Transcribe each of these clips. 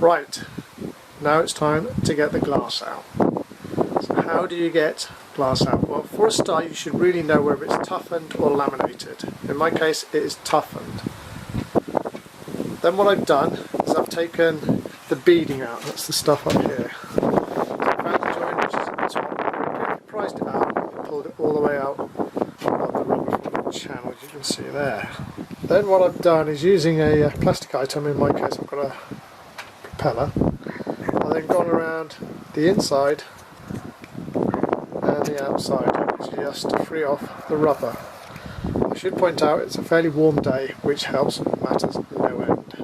Right, now it's time to get the glass out. So how do you get glass out? Well, for a start you should really know whether it's toughened or laminated. In my case it is toughened. Then what I've done is I've taken the beading out, that's the stuff up here. So I found the joint which is at the top, prized it out, and pulled it all the way out of the rubber from the channel, as you can see there. Then what I've done is using a plastic item, in my case I've got a propeller. I've then gone around the inside and the outside just to free off the rubber. I should point out it's a fairly warm day, which helps matters no end.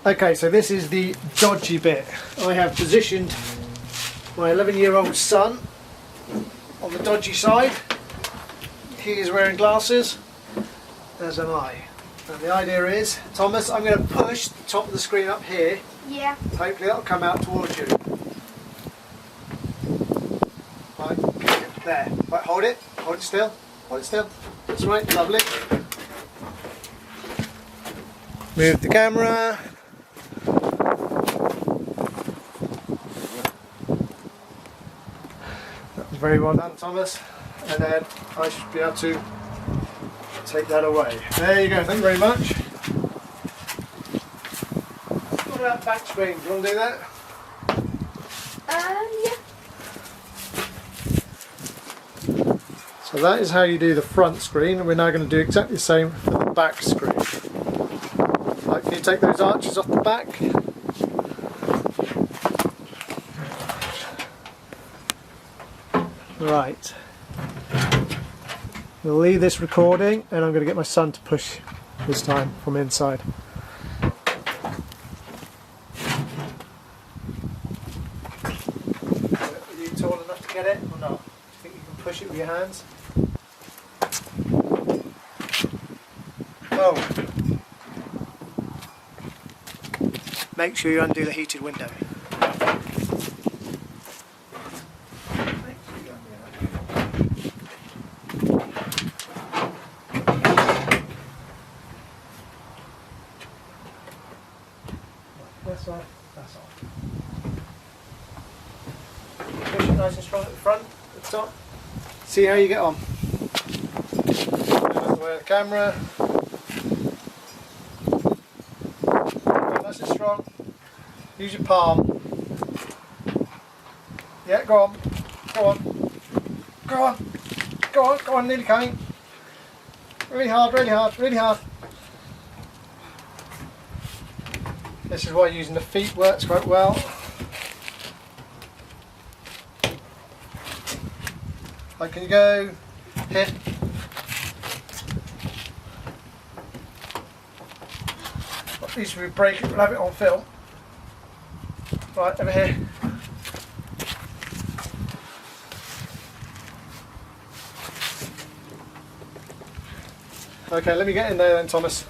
Okay, so this is the dodgy bit. I have positioned my 11-year-old son on the dodgy side. He is wearing glasses, as am I. And the idea is, Thomas, I'm going to push the top of the screen up here. Yeah. Hopefully that'll come out towards you. Right, there. Right, hold it still. Hold it still. That's right, lovely. Move the camera. That was very well done, Thomas. And then I should be able to take that away. There you go, thank you very much. What about back screen? Do you want to do that? Yeah. So that is how you do the front screen, and we're now going to do exactly the same for the back screen. Right, can you take those arches off the back? Right. We'll leave this recording, and I'm going to get my son to push this time from inside. Are you tall enough to get it or not? Do you think you can push it with your hands? Oh. Make sure you undo the heated window. That's all. That's all. Push it nice and strong at the front, at the top. See how you get on. Out of the way of the camera. Nice and strong. Use your palm. Yeah, go on. Go on. Go on. Go on. Go on. Nearly coming. Really hard. Really hard. Really hard. This is why using the feet works quite well. Right, can you go here? At least if we break it, we'll have it on film. Right, over here. Okay, let me get in there then, Thomas.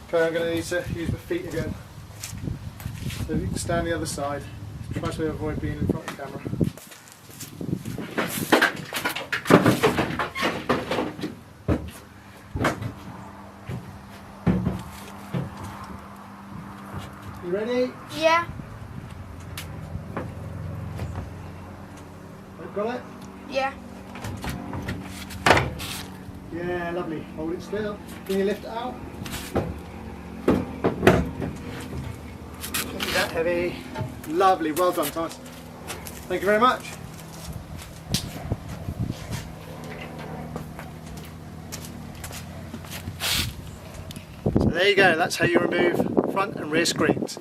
Okay, I'm going to need to use my feet again. So you can stand the other side. Try to avoid being in front of the camera. You ready? Yeah. Got it? Yeah. Yeah, lovely. Hold it still. Can you lift it out? Shouldn't be that heavy. Lovely. Well done, Thomas. Thank you very much. So there you go. That's how you remove front and rear screens.